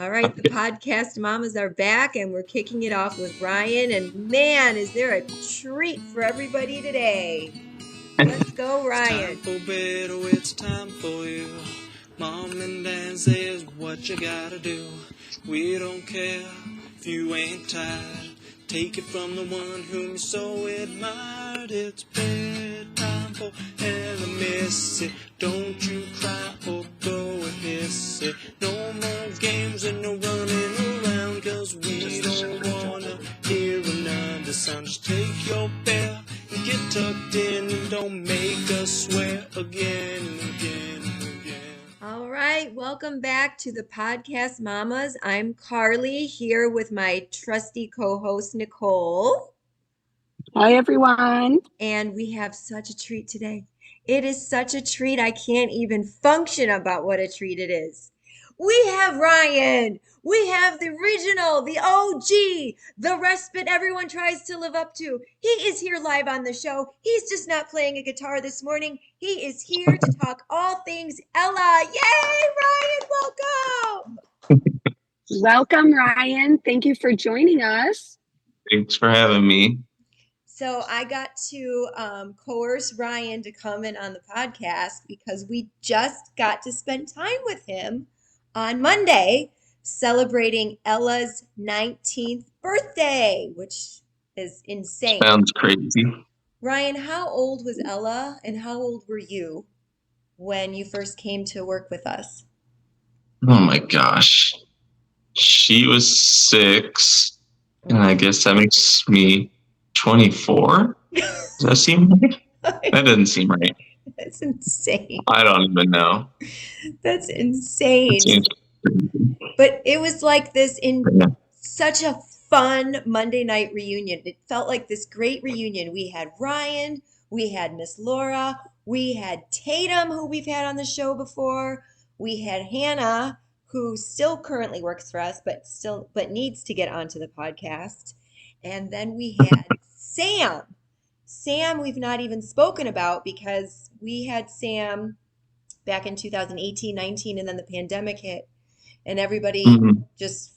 All right, the podcast mamas are back and we're kicking it off with Ryan. And man, is there a treat for everybody today. Let's go, Ryan. It's time for bed, oh, it's time for you. Mom and Dad says what you gotta do. We don't care if you ain't tired. Take it from the one whom you so admired. It's bedtime for Heather Missy. Don't you cry or go and hiss it. No more games and no running around, 'cause we don't wanna hear another sound. Just take your bell and get tucked in and don't make us swear again and again and again. All right, welcome back to the podcast mamas. I'm Carly here with my trusty co-host Nicole. Hi, everyone. And we have such a treat today. It is such a treat. I can't even function about what a treat it is. We have Ryan. We have the original, the OG, the respite everyone tries to live up to. He is here live on the show. He's just not playing a guitar this morning. He is here to talk all things Ella. Yay, Ryan, welcome. Welcome, Ryan. Thank you for joining us. Thanks for having me. So I got to coerce Ryan to come in on the podcast because we just got to spend time with him on Monday celebrating Ella's 19th birthday, which is insane. Sounds crazy. Ryan, how old was Ella and how old were you when you first came to work with us? Oh my gosh. She was 6, and I guess that makes me 24. Does that seem right? That doesn't seem right. That's insane. I don't even know. That's insane. It seems crazy. But it was like this such a fun Monday night reunion. It felt like this great reunion. We had Ryan, we had Miss Laura, we had Tatum, who we've had on the show before. We had Hannah, who still currently works for us, but needs to get onto the podcast. And then we had Sam. Sam, we've not even spoken about because we had Sam back in 2018, 19, and then the pandemic hit. And everybody just,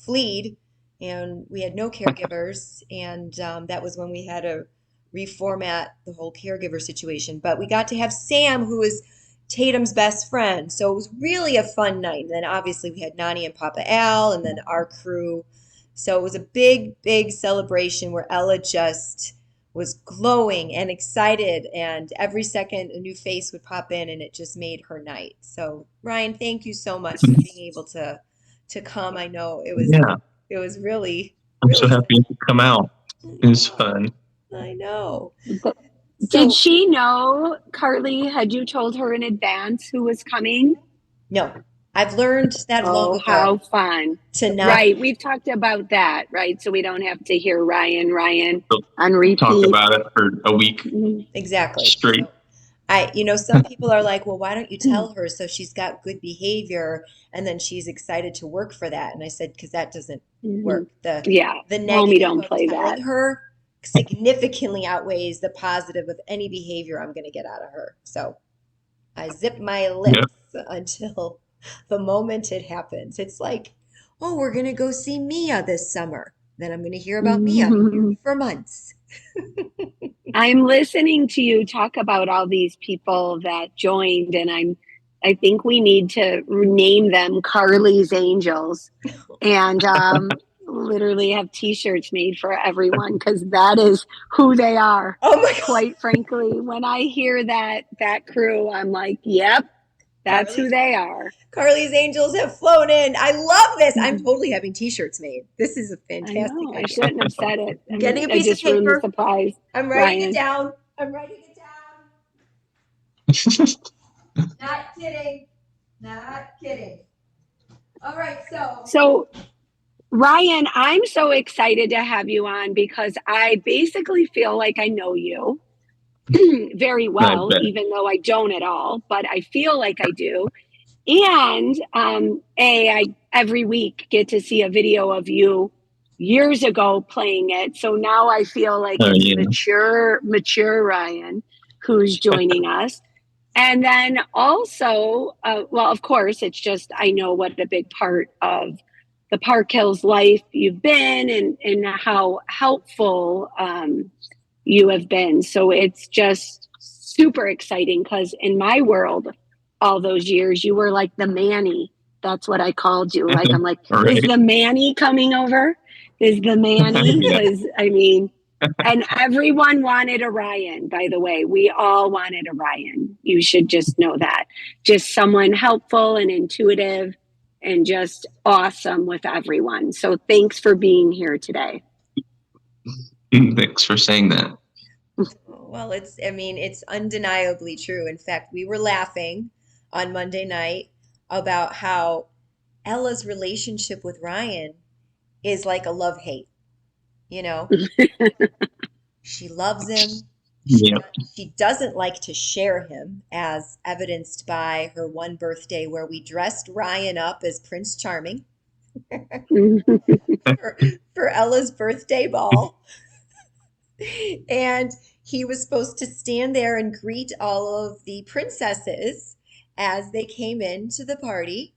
fleed, and we had no caregivers. And that was when we had to reformat the whole caregiver situation. But we got to have Sam, who is Tatum's best friend. So it was really a fun night. And then obviously we had Nani and Papa Al and then our crew. So it was a big, big celebration where Ella just was glowing and excited, and every second a new face would pop in, and it just made her night. So Ryan, thank you so much for being able to come. I know it was really. I'm so happy to come out. It was fun. I know. Did she know, Carly? Had you told her in advance who was coming? No. I've learned that long ago. How fun. Right. We've talked about that, right? So we don't have to hear Ryan on repeat. Talk about it for a week. Exactly. Straight. So, some people are like, well, why don't you tell her so she's got good behavior and then she's excited to work for that? And I said, because that doesn't work. The negative don't play of telling her significantly outweighs the positive of any behavior I'm going to get out of her. So I zip my lips until the moment it happens. It's like, oh, we're going to go see Mia this summer. Then I'm going to hear about Mia for months. I'm listening to you talk about all these people that joined, and I think we need to rename them Carly's Angels and literally have t-shirts made for everyone, because that is who they are. Oh my God. Quite frankly, when I hear that crew, I'm like, yep. That's who they are. Carly's Angels have flown in. I love this. I'm totally having t-shirts made. This is a fantastic idea. I shouldn't have said it. Getting a piece of paper. Surprise. I'm writing it down. Not kidding. All right, So, Ryan, I'm so excited to have you on because I basically feel like I know you very well, even though I don't at all, but I feel like I do. And I every week get to see a video of you years ago playing it. So now I feel like it's mature Ryan who's joining us. And then also, well, of course, it's just, I know what a big part of the Park Hills life you've been, and how helpful you have been. So it's just super exciting, because in my world, all those years, you were like the Manny. That's what I called you. Like, I'm like, Right. is the Manny coming over? Is the Manny? Yeah. Because, I mean, and everyone wanted a Ryan, by the way. We all wanted a Ryan. You should just know that. Just someone helpful and intuitive and just awesome with everyone. So thanks for being here today. Thanks for saying that. Well, it's undeniably true. In fact, we were laughing on Monday night about how Ella's relationship with Ryan is like a love-hate, you know? She loves him. She, Yeah. she doesn't like to share him, as evidenced by her one birthday where we dressed Ryan up as Prince Charming for, for Ella's birthday ball. And he was supposed to stand there and greet all of the princesses as they came into the party.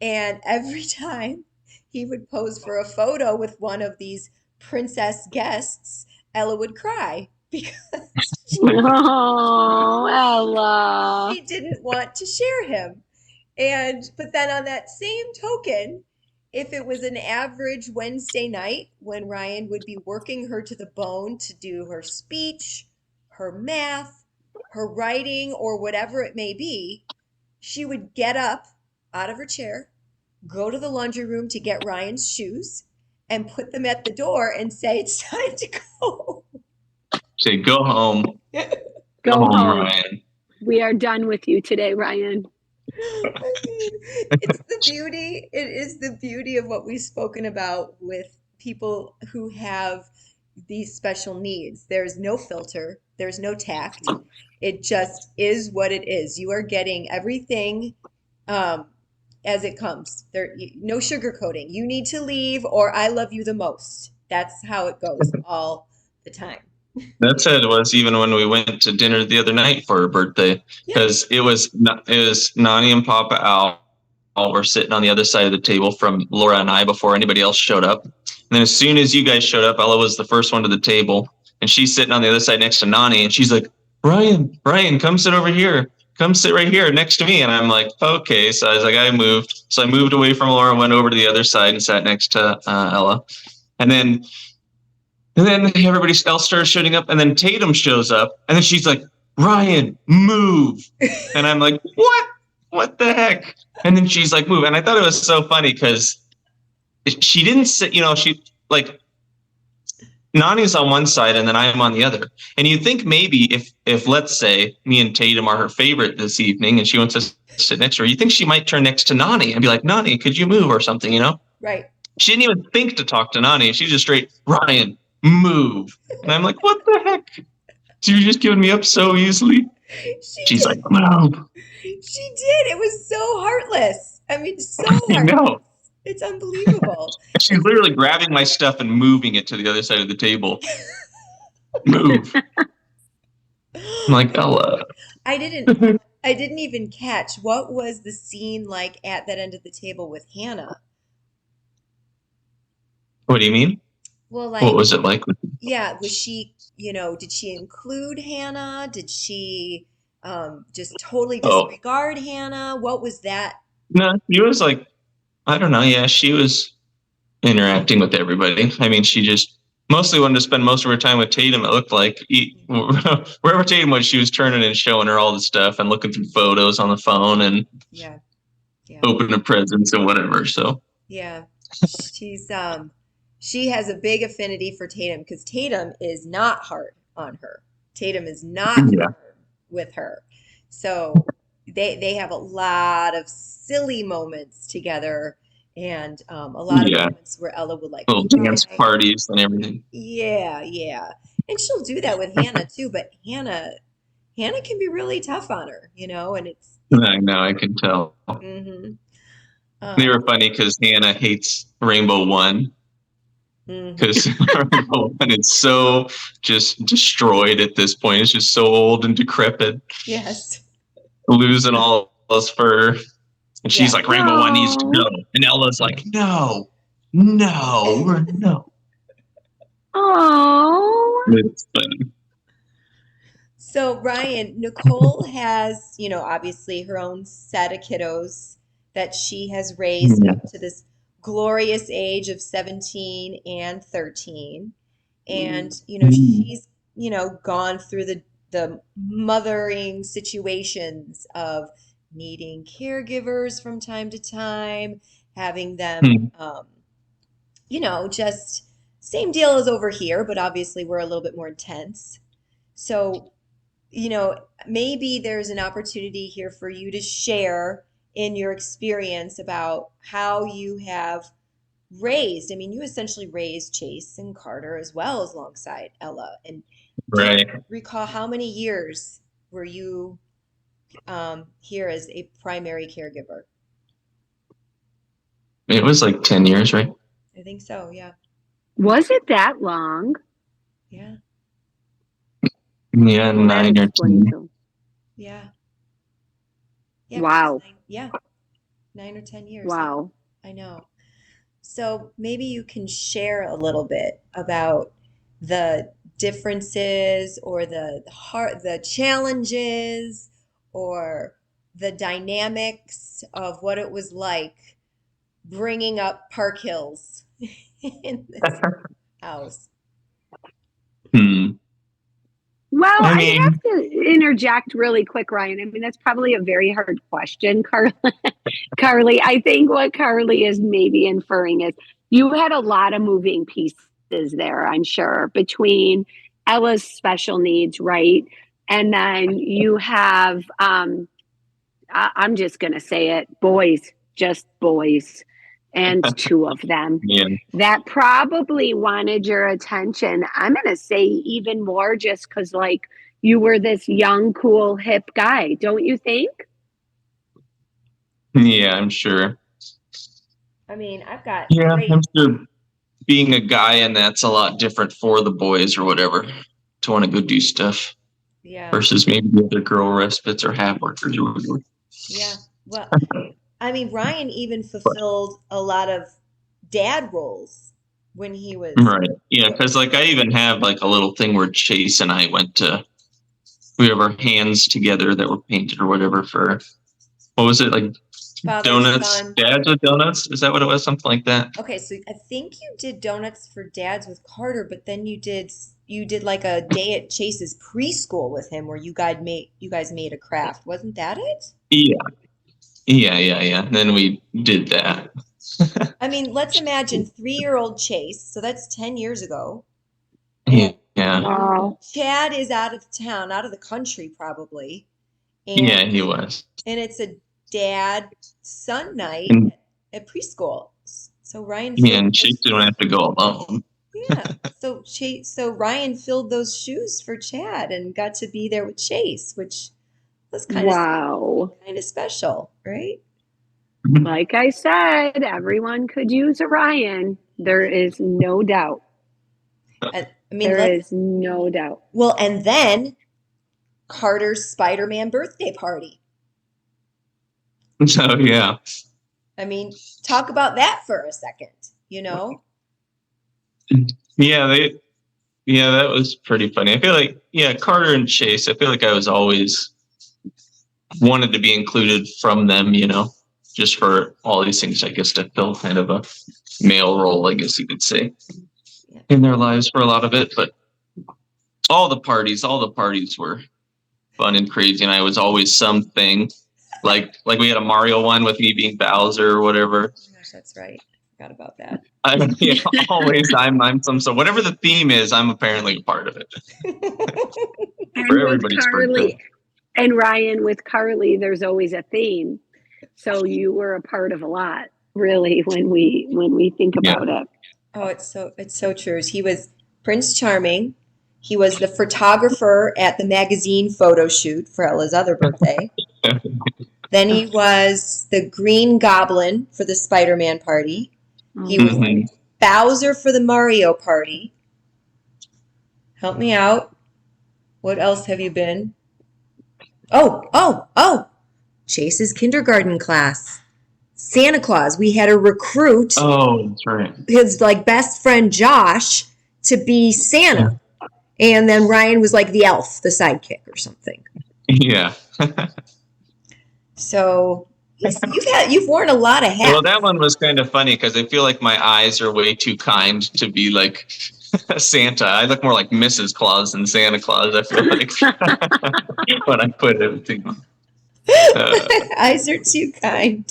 And every time he would pose for a photo with one of these princess guests, Ella would cry because Oh, Ella. she didn't want to share him. But then on that same token, if it was an average Wednesday night when Ryan would be working her to the bone to do her speech, her math, her writing, or whatever it may be, she would get up out of her chair, go to the laundry room to get Ryan's shoes, and put them at the door and say, "It's time to go." Say, go home. Go home. Ryan. We are done with you today, Ryan. I mean, it is the beauty of what we've spoken about with people who have these special needs. There's no filter, there's no tact. It just is what it is. You are getting everything as it comes. No sugarcoating. You need to leave, or I love you the most. That's how it goes all the time. That's how it was even when we went to dinner the other night for her birthday, because it was Nani and Papa Al were sitting on the other side of the table from Laura and I before anybody else showed up. And then as soon as you guys showed up, Ella was the first one to the table, and she's sitting on the other side next to Nani, and she's like, Ryan, come sit over here. Come sit right here next to me. And I'm like, okay. So I was like, I moved. So I moved away from Laura, went over to the other side and sat next to Ella. And then everybody else started showing up, and then Tatum shows up, and then she's like, Ryan, move. And I'm like, what? What the heck? And then she's like, move. And I thought it was so funny because she didn't sit, she like, Nani's on one side and then I'm on the other. And you think maybe if let's say me and Tatum are her favorite this evening and she wants to sit next to her, you think she might turn next to Nani and be like, Nani, could you move or something, Right. She didn't even think to talk to Nani. She's just straight, Ryan, move. And I'm like, what the heck? You're just giving me up so easily. She's like, move. She did. It was so heartless. I mean, so heartless. I know. It's unbelievable. She's literally grabbing my stuff and moving it to the other side of the table. Move. I'm like, Ella. I didn't even catch what was the scene like at that end of the table with Hannah. What do you mean? Well, what was it like? Yeah, was she, did she include Hannah? Did she just totally disregard Hannah? What was that? No, she was like, I don't know. Yeah, she was interacting with everybody. I mean, she just mostly wanted to spend most of her time with Tatum, it looked like. Wherever Tatum was, she was turning and showing her all the stuff and looking through photos on the phone and opening presents and whatever. So yeah, she has a big affinity for Tatum because Tatum is not hard on her. Tatum is not hard with her. So they have a lot of silly moments together, and a lot of moments where Ella would like little dance parties and everything. Yeah, and she'll do that with Hannah too. But Hannah can be really tough on her, and it's. I know, I can tell. Mm-hmm. They were funny because Hannah hates Rainbow One. Because Rainbow One is so just destroyed at this point. It's just so old and decrepit. Yes. losing all this fur. And she's like, Rainbow One needs to go. And Ella's like, no. Oh. It's funny. So Ryan, Nicole has, obviously her own set of kiddos that she has raised up to this glorious age of 17 and 13. And, she's, gone through the mothering situations of needing caregivers from time to time, having them, just same deal as over here, but obviously we're a little bit more intense. So, maybe there's an opportunity here for you to share in your experience about how you have raised. I mean, you essentially raised Chase and Carter as well as alongside Ella. And do you recall how many years were you here as a primary caregiver? It was like 10 years, right? I think so, yeah. Was it that long? Yeah. Yeah, 9 or 10. Yeah. Wow. 9 or 10 years. Wow. I know. So maybe you can share a little bit about the differences or the challenges or the dynamics of what it was like bringing up Park Hills in this house. Well, I have to interject really quick, Ryan. I mean, that's probably a very hard question, Carly. I think what Carly is maybe inferring is you had a lot of moving pieces there, I'm sure, between Ella's special needs, right? And then you have, I'm just going to say it, just boys. And 2 of them that probably wanted your attention. I'm going to say even more just because, like, you were this young, cool, hip guy, don't you think? Yeah, I'm sure. I mean, I've got I'm sure being a guy and that's a lot different for the boys or whatever to want to go do stuff. Yeah. Versus maybe the other girl respites or half workers or whatever. Yeah. Well, I mean, Ryan even fulfilled a lot of dad roles when he was right. Yeah, because like I even have like a little thing where Chase and I we have our hands together that were painted or whatever for what was it like Father, donuts, son. dads with donuts? Is that what it was? Something like that. Okay, so I think you did donuts for dads with Carter, but then you did like a day at Chase's preschool with him where you guys made a craft. Wasn't that it? Yeah. Then we did that. I mean, let's imagine 3-year-old Chase. So that's 10 years ago. Yeah. Wow. Chad is out of town, out of the country probably. And, he was. And it's a dad-son night at preschool. So Ryan. Yeah, and Chase didn't have to go alone. Yeah. So Ryan filled those shoes for Chad and got to be there with Chase, which was kind of special, right? Like I said, everyone could use a Ryan. There is no doubt. There is no doubt. Well, and then Carter's Spider-Man birthday party. So, yeah. I mean, talk about that for a second, Yeah, that was pretty funny. I feel like, Carter and Chase, I feel like I was always wanted to be included from them, just for all these things, I guess, to fill kind of a male role, I guess you could say, in their lives for a lot of it. But all the parties were fun and crazy, and I was always something. Like we had a Mario one with me being Bowser or whatever. Oh my gosh, that's right. Forgot about that. Always I'm some. So whatever the theme is, I'm apparently a part of it. For everybody's birthday. And Ryan, with Carly, there's always a theme. So you were a part of a lot, really, when we think about it. Oh, it's so true. He was Prince Charming. He was the photographer at the magazine photo shoot for Ella's other birthday. Then he was the Green Goblin for the Spider-Man party. He was Bowser for the Mario party. Help me out. What else have you been? Oh, Chase's kindergarten class. Santa Claus. We had to recruit Oh, that's right. his like best friend Josh to be Santa. And then Ryan was like the elf, the sidekick or something. Yeah. So you've worn a lot of hats. Well, that one was kind of funny because I feel like my eyes are way too kind to be like Santa. I look more like Mrs. Claus than Santa Claus, I feel like, when I put everything on. Eyes are too kind.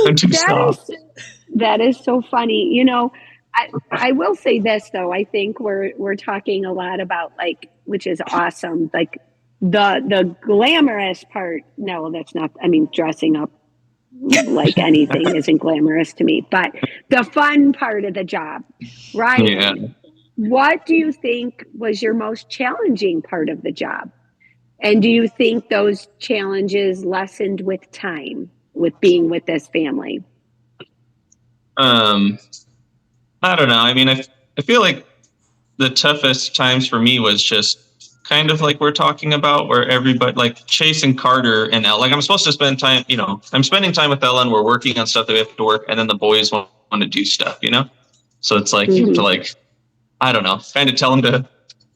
I'm too soft. That is so funny. You know, I will say this though. I think we're talking a lot about like, which is awesome. Like the glamorous part. No, that's not. I mean, dressing up like anything isn't glamorous to me. But the fun part of the job, right? Yeah. What do you think was your most challenging part of the job? And do you think those challenges lessened with time, with being with this family? I don't know. I mean, I feel like the toughest times for me was just kind of like we're talking about, where everybody, like Chase and Carter and Elle, like I'm supposed to spend time, I'm spending time with Ella and we're working on stuff that we have to work, and then the boys want to do stuff, So it's like, you have to like, I don't know, kind of tell them to,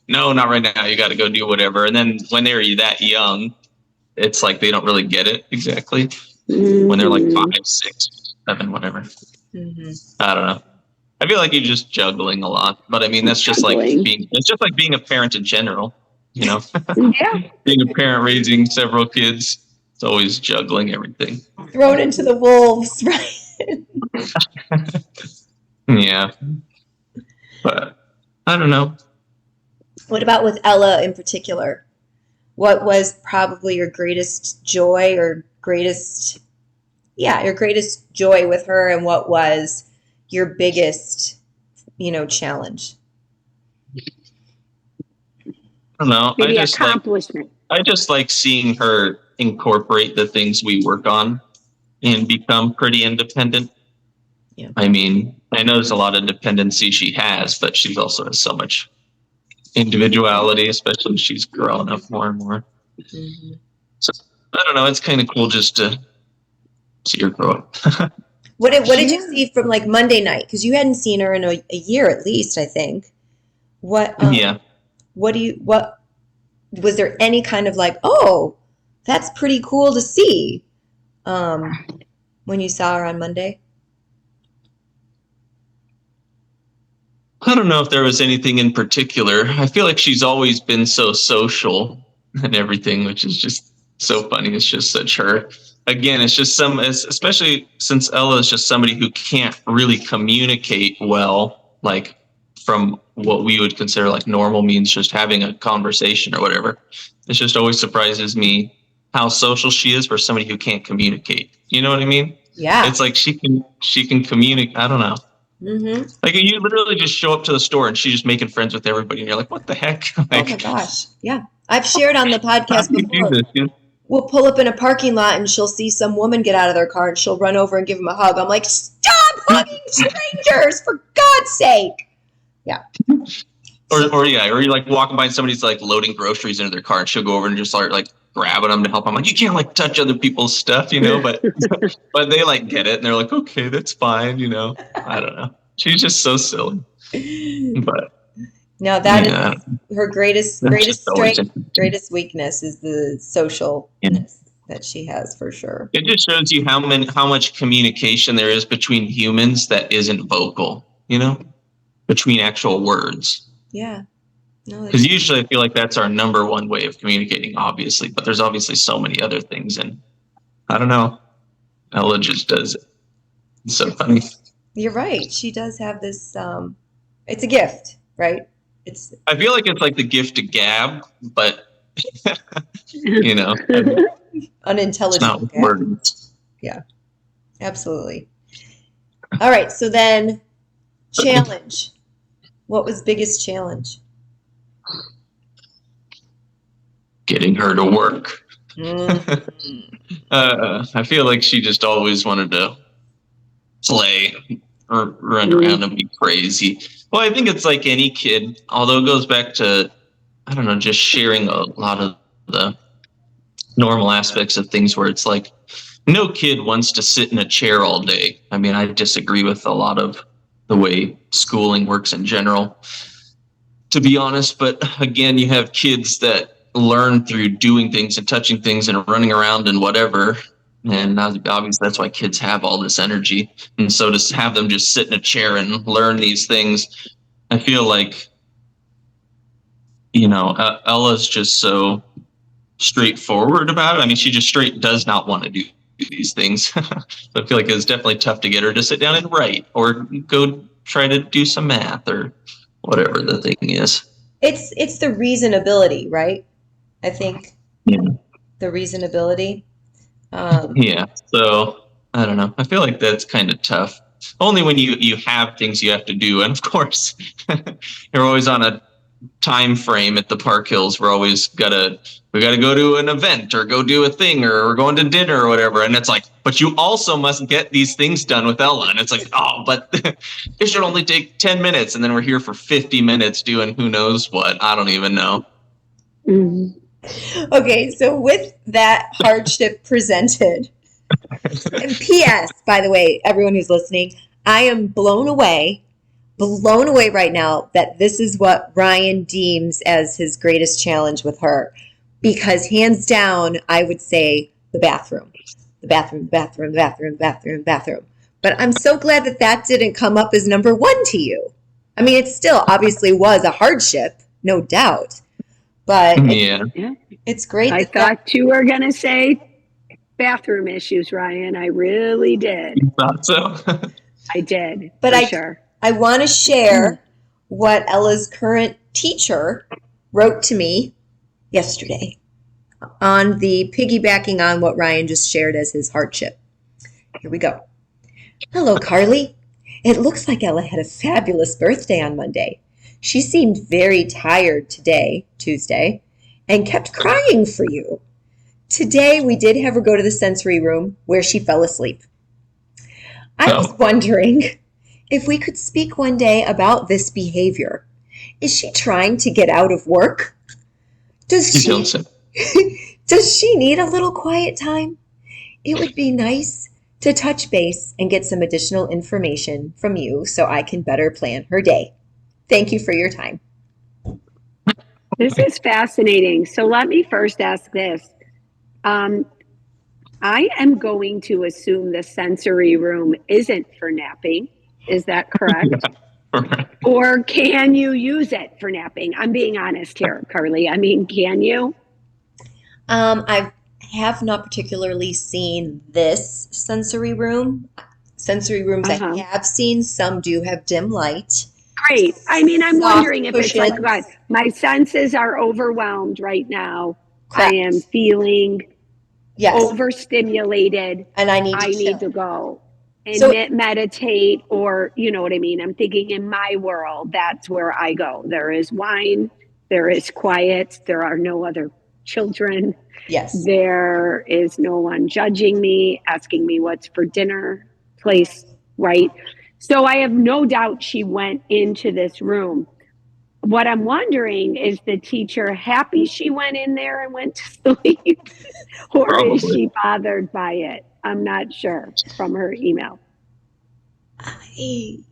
no, not right now. You got to go do whatever. And then when they're that young, it's like they don't really get it exactly. When they're like 5, 6, 7, whatever. I don't know. I feel like you're just juggling a lot, but I mean that's just like being a parent in general, Yeah. Being a parent raising several kids, it's always juggling everything. Thrown into the wolves, right? Yeah. But I don't know. What about with Ella in particular? What was probably your greatest joy or your greatest joy with her, and what was your biggest, challenge? I don't know. Maybe accomplishment. I just like seeing her incorporate the things we work on and become pretty independent. Yeah. I mean, I know there's a lot of dependency she has, but she also has so much individuality, especially as she's growing up more and more. So I don't know. It's kind of cool just to see her grow up. What did you see from like Monday night? Because you hadn't seen her in a year at least, I think. What was there any kind of like, oh, that's pretty cool to see when you saw her on Monday? I don't know if there was anything in particular. I feel like she's always been so social and everything, which is just so funny. It's just such her. Again, it's just especially since Ella is just somebody who can't really communicate well, like from what we would consider like normal means, just having a conversation or whatever. It just always surprises me how social she is for somebody who can't communicate. You know what I mean? Yeah. It's like she can communicate. I don't know. Like you literally just show up to the store and she's just making friends with everybody, and you're like, what the heck? Like, oh my gosh. Yeah. I've shared on the podcast before. We'll pull up in a parking lot and she'll see some woman get out of their car and she'll run over and give them a hug. I'm like, stop hugging strangers, for God's sake. Yeah. Or you're like walking by and somebody's like loading groceries into their car and she'll go over and just start like grabbing them to help. I'm like, you can't like touch other people's stuff, but but they like get it and they're like, okay, that's fine, I don't know. She's just so silly. But no, that is her greatest strength, greatest weakness is the socialness that she has, for sure. It just shows you how much communication there is between humans that isn't vocal, between actual words. Yeah. No, because usually I feel like that's our number one way of communicating, obviously, but there's obviously so many other things, and I don't know. Ella just does it. It's so funny. You're right. She does have this. It's a gift, right? I feel like it's like the gift of gab, but unintelligent. It's not words. Yeah, absolutely. All right, so then challenge. What was biggest challenge? Getting her to work. I feel like she just always wanted to play or run around and be crazy. Well, I think it's like any kid, although it goes back to, I don't know, just sharing a lot of the normal aspects of things where it's like no kid wants to sit in a chair all day. I mean, I disagree with a lot of the way schooling works in general, to be honest. But again, you have kids that learn through doing things and touching things and running around and whatever. And obviously that's why kids have all this energy. And so to have them just sit in a chair and learn these things, I feel like, Ella's just so straightforward about it. I mean, she just straight does not want to do these things. So I feel like it's definitely tough to get her to sit down and write or go try to do some math or whatever the thing is. It's the reasonability, right? I think. Yeah. The reasonability. Yeah. So I don't know. I feel like that's kind of tough. Only when you have things you have to do, and of course, you're always on a time frame at the Park Hills. We gotta go to an event or go do a thing, or we're going to dinner or whatever. And it's like, but you also must get these things done with Ella. And it's like, oh, but it should only take 10 minutes. And then we're here for 50 minutes doing who knows what. I don't even know. Mm-hmm. Okay, so with that hardship presented, and P.S., by the way, everyone who's listening, I am blown away right now that this is what Ryan deems as his greatest challenge with her. Because hands down, I would say the bathroom. But I'm so glad that didn't come up as number one to you. I mean, it still obviously was a hardship, no doubt. But it's great. I thought you were going to say bathroom issues, Ryan. I really did. You thought so? I did. But sure. I want to share what Ella's current teacher wrote to me yesterday on the piggybacking on what Ryan just shared as his hardship. Here we go. Hello, Carly. It looks like Ella had a fabulous birthday on Monday. She seemed very tired today, Tuesday, and kept crying for you. Today, we did have her go to the sensory room where she fell asleep. I was wondering if we could speak one day about this behavior. Is she trying to get out of work? Does she need a little quiet time? It would be nice to touch base and get some additional information from you so I can better plan her day. Thank you for your time. This is fascinating. So let me first ask this. I am going to assume the sensory room isn't for napping. Is that correct? Or can you use it for napping? I'm being honest here, Carly. I mean, can you? I have not particularly seen this sensory room. Sensory rooms I have seen, some do have dim light. Great. I mean, I'm wondering if it's like, God, my senses are overwhelmed right now. Correct. I am feeling overstimulated. And I need to go and meditate, or, you know what I mean? I'm thinking in my world, that's where I go. There is wine. There is quiet. There are no other children. Yes. There is no one judging me, asking me what's for dinner, place, right? So I have no doubt she went into this room. What I'm wondering, is the teacher happy she went in there and went to sleep? Or Probably. Is she bothered by it? I'm not sure from her email. I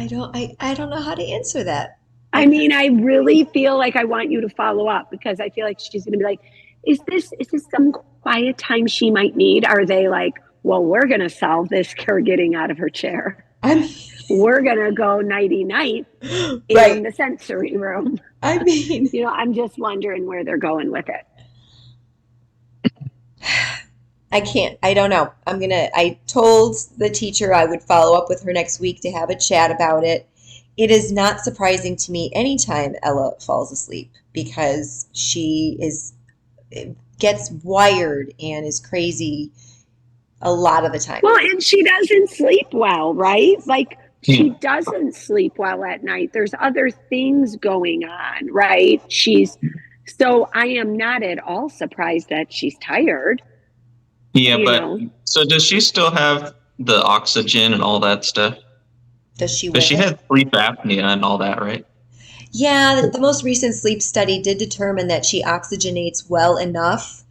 don't know how to answer that. I mean, I really feel like I want you to follow up, because I feel like she's going to be like, is this some quiet time she might need? Are they like, well, we're going to solve this, her getting out of her chair. We're going to go nighty-night in the sensory room. I mean, I'm just wondering where they're going with it. I don't know. I told the teacher I would follow up with her next week to have a chat about it. It is not surprising to me anytime Ella falls asleep, because she gets wired and is crazy a lot of the time. Well, and she doesn't sleep well, right? Like, she doesn't sleep well at night. There's other things going on, right? So I am not at all surprised that she's tired. Yeah, so does she still have the oxygen and all that stuff? Does she? But she had sleep apnea and all that, right? Yeah, the most recent sleep study did determine that she oxygenates well enough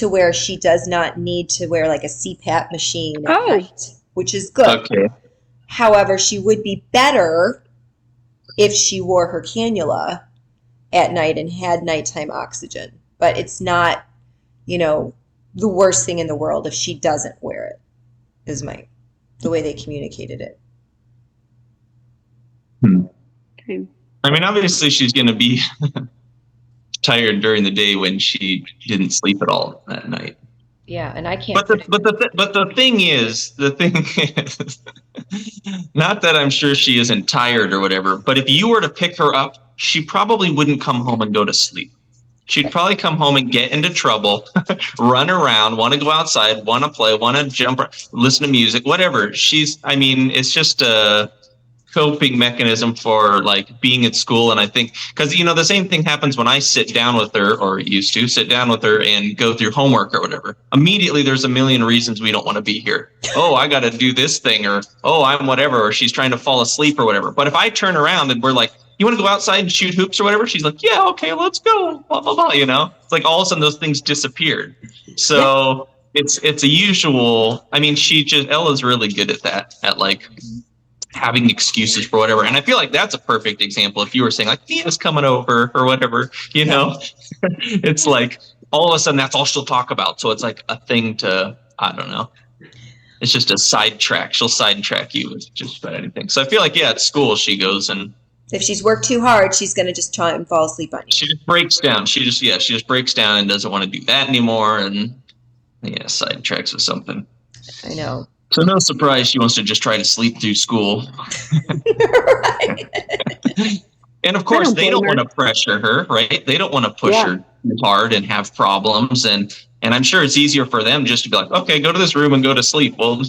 to where she does not need to wear like a CPAP machine at Oh. night, which is good. Okay. However, she would be better if she wore her cannula at night and had nighttime oxygen. But it's not, the worst thing in the world if she doesn't wear it, is the way they communicated it. Okay. I mean, obviously she's going to be tired during the day when she didn't sleep at all that night. Yeah, and I can't. But the thing is, not that I'm sure she isn't tired or whatever, but if you were to pick her up, she probably wouldn't come home and go to sleep. She'd probably come home and get into trouble, run around, want to go outside, want to play, want to jump, listen to music, whatever. It's just a coping mechanism for like being at school. And I think because the same thing happens when I sit down with her, or used to sit down with her and go through homework or whatever. Immediately there's a million reasons we don't want to be here. Oh, I got to do this thing, or oh, I'm whatever, or she's trying to fall asleep or whatever. But if I turn around and we're like, you want to go outside and shoot hoops or whatever, she's like, yeah, okay, let's go, blah blah blah. It's like all of a sudden those things disappeared. So it's a usual. I mean, Ella's really good at that, at like having excuses for whatever. And I feel like that's a perfect example. If you were saying like, Nina's coming over or whatever, it's like all of a sudden that's all she'll talk about. So it's like a thing to, I don't know. It's just a sidetrack. She'll sidetrack you with just about anything. So I feel like, at school she goes and if she's worked too hard, she's going to just try and fall asleep on you. She just breaks down. She just breaks down and doesn't want to do that anymore. And sidetracks with something. I know. So no surprise she wants to just try to sleep through school. Right. And of course they don't want to pressure her, right? They don't want to push her too hard and have problems. And I'm sure it's easier for them just to be like, okay, go to this room and go to sleep. Well,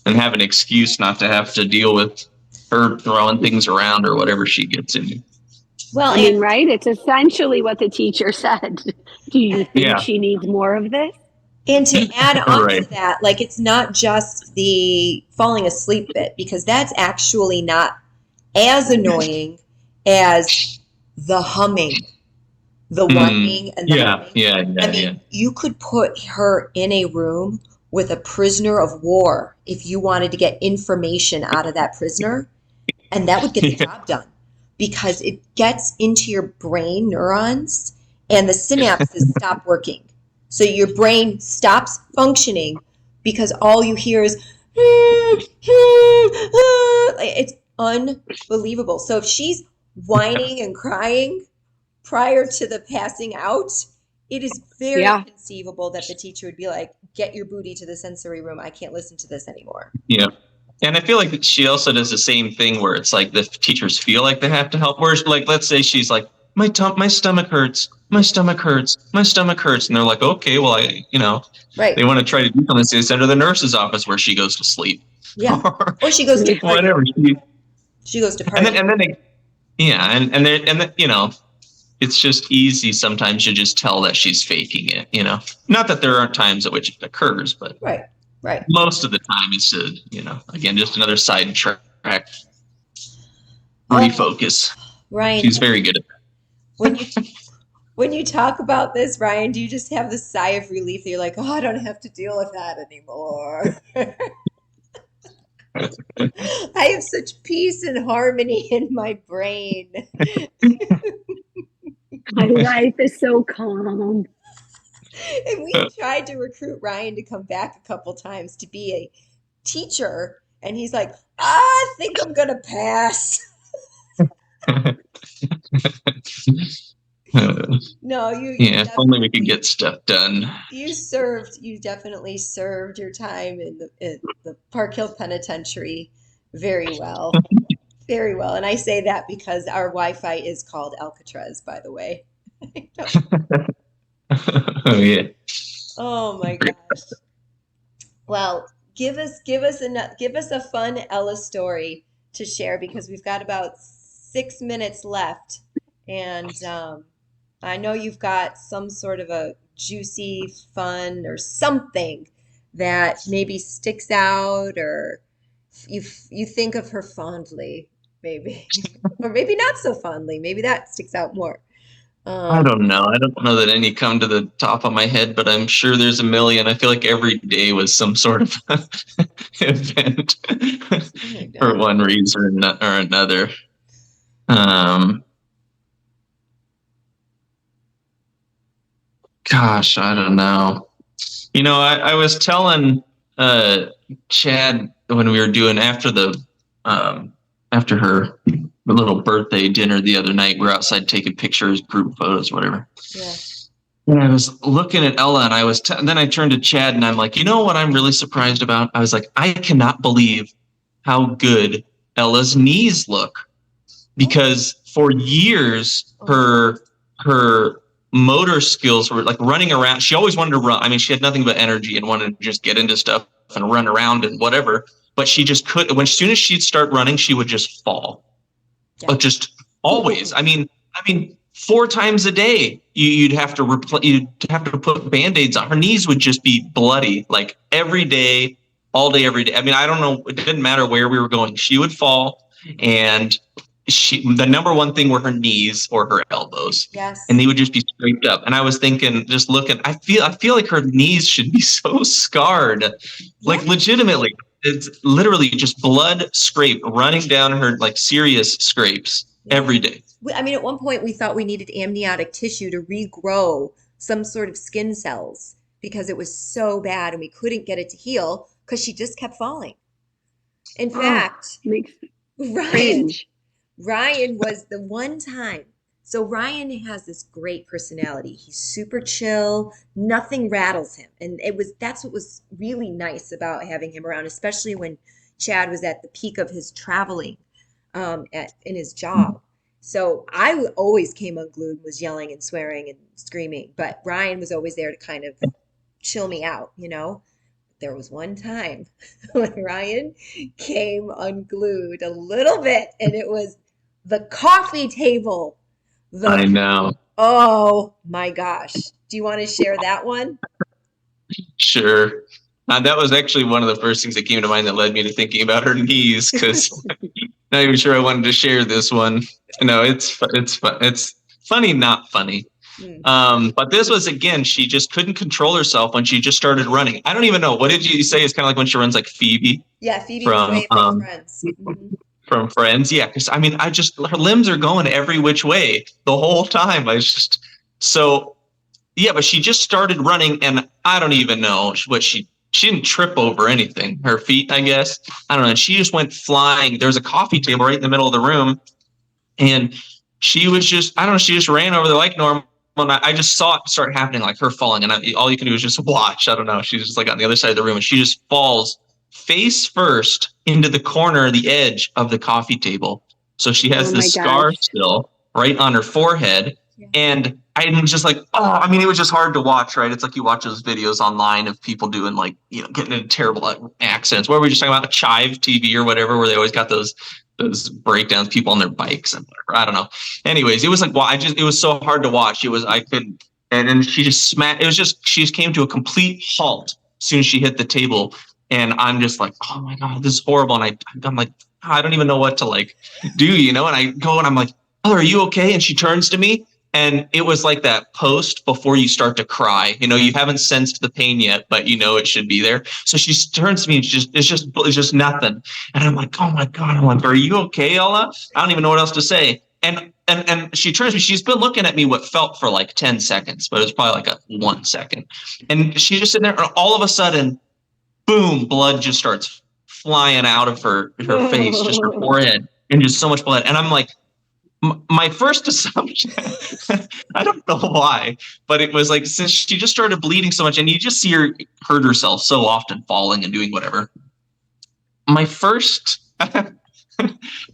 and have an excuse not to have to deal with her throwing things around or whatever she gets into. Well, I mean, right? It's essentially what the teacher said. Do you think she needs more of this? And to add on to that, like it's not just the falling asleep bit, because that's actually not as annoying as the humming, the whining, and the humming. I mean, you could put her in a room with a prisoner of war if you wanted to get information out of that prisoner, and that would get the job done, because it gets into your brain neurons and the synapses stop working. So your brain stops functioning because all you hear is, it's unbelievable. So if she's whining and crying prior to the passing out, it is very conceivable that the teacher would be like, get your booty to the sensory room. I can't listen to this anymore. Yeah. And I feel like she also does the same thing where it's like the teachers feel like they have to help. Whereas, like, let's say she's like, my stomach hurts. My stomach hurts. My stomach hurts. And they're like, okay, well, they want to try to do something. So they send her to the nurse's office where she goes to sleep. Yeah. Or she goes to party. Whatever. She goes to party. And then it's just easy sometimes to just tell that she's faking it, Not that there aren't times at which it occurs, but right. Most of the time it's again, just another sidetrack. Refocus. Ryan, she's very good at that. When you talk about this, Ryan, do you just have the sigh of relief that you're like, oh, I don't have to deal with that anymore? I have such peace and harmony in my brain. My life is so calm. And we tried to recruit Ryan to come back a couple times to be a teacher, and he's like, I think I'm going to pass. No, if only we could get stuff done. You definitely served your time in the Park Hill Penitentiary very well. Very well. And I say that because our Wi-Fi is called Alcatraz, by the way. Oh yeah. Oh my gosh. Well, give us a fun Ella story to share, because we've got about 6 minutes left, and I know you've got some sort of a juicy, fun, or something that maybe sticks out, or you think of her fondly, maybe, or maybe not so fondly. Maybe that sticks out more. I Um, don't know. I don't know that any come to the top of my head, but I'm sure there's a million. I feel like every day was some sort of event oh my for God. one reason or another. Um, Gosh, I don't know. I was telling uh, Chad when we were doing um, after her little birthday dinner the other night. We're outside taking pictures, group photos, whatever. Yeah. And I was looking at Ella, and then I turned to Chad, and I'm like, you know what I'm really surprised about? I was like, I cannot believe how good Ella's knees look, Oh, because for years oh, her motor skills were like running around. She always wanted to run. I mean, she had nothing but energy and wanted to just get into stuff and run around and whatever. But she just could. When as soon as she'd start running, she would just fall. yeah. But just always. I mean, 4 times a day you'd have to you'd have to put band-aids on. Her knees would just be bloody, like every day, all day, every day. I mean, I don't know. It didn't matter where we were going. She would fall, and the number one thing were her knees or her elbows, and Yes. they would just be scraped up. And I was thinking, just looking, I feel like her knees should be so scarred, Yeah. like legitimately. It's literally just blood scrape running down her, like serious scrapes Yeah. every day. I mean, at one point we thought we needed amniotic tissue to regrow some sort of skin cells because it was so bad and we couldn't get it to heal because she just kept falling. In Oh, fact, makes Ryan cringe. Ryan was the one time. So Ryan has this great personality. He's super chill. Nothing rattles him. And that's what was really nice about having him around, especially when Chad was at the peak of his traveling in his job. So I always came unglued and was yelling and swearing and screaming, but Ryan was always there to kind of chill me out, you know? There was one time when Ryan came unglued a little bit, and it was the coffee table. I The know. Oh my gosh. Do you want to share that one? Sure. That was actually one of the first things that came to mind that led me to thinking about her knees, because not even sure I wanted to share this one. No, it's funny, not funny. Hmm. But this was, again, she just couldn't control herself when she just started running. I don't even know. What did you say? It's kind of like when she runs like Phoebe Yeah, Phoebe from McQuaid from Friends. Friends. Yeah, because I mean, I just her limbs are going every which way the whole time. I was just so yeah, but she just started running, and I don't even know what she didn't trip over anything. Her feet, I guess. I don't know. And she just went flying. There was a coffee table right in the middle of the room, and she was just, I don't know, she just ran over there like normal. And I just saw it start happening, like her falling. And all you can do is just watch. I don't know. She's just like on the other side of the room, and she just falls face first into the corner, the edge of the coffee table. So she Oh has my this scar gosh. still right on her forehead. Yeah. And I'm just like, oh, I mean, it was just hard to watch, right? It's like you watch those videos online of people doing, like, getting into terrible accidents. What were we just talking about? Chive TV or whatever, where they always got those breakdowns, people on their bikes and whatever. I don't know. Anyways, it was like, well, it was so hard to watch. I couldn't. And then she just smacked. It was just, she just came to a complete halt as soon as she hit the table. And I'm just like, oh my God, this is horrible. And I'm like, I don't even know what to like do, And I go and I'm like, oh, are you okay? And she turns to me, and it was like that post before you start to cry. You haven't sensed the pain yet, but it should be there. So she turns to me, and it's just nothing. And I'm like, oh my God. I'm like, are you okay, Ella? I don't even know what else to say. And she turns to me. She's been looking at me what felt for like 10 seconds, but it was probably like a 1 second. And she's just sitting there, and all of a sudden, boom, blood just starts flying out of her face, just her forehead, and just so much blood. And I'm like, my first assumption, I don't know why, but it was like, since she just started bleeding so much, and you just see her hurt herself so often, falling and doing whatever. My first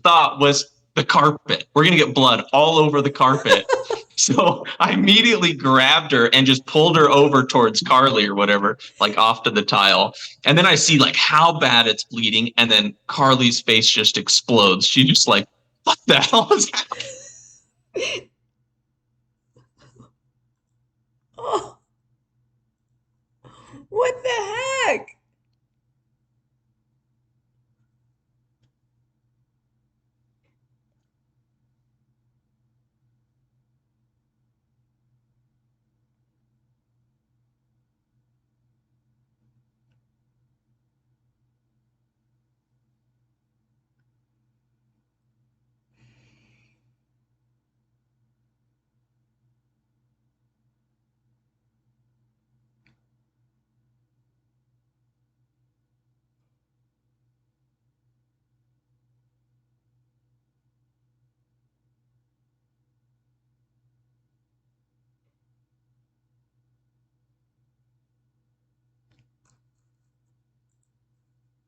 thought was the carpet. We're going to get blood all over the carpet. So I immediately grabbed her and just pulled her over towards Carly or whatever, like off to the tile. And then I see like how bad it's bleeding. And then Carly's face just explodes. She just like, what the hell is happening? Oh, what the heck?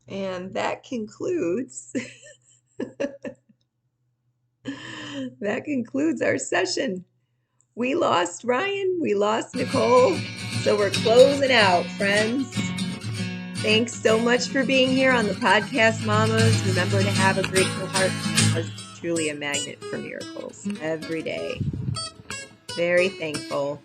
And that concludes our session. We lost Ryan, we lost Nicole, so we're closing out, friends. Thanks so much for being here on the podcast, mamas. Remember to have a grateful heart because it's truly a magnet for miracles every day. Very thankful.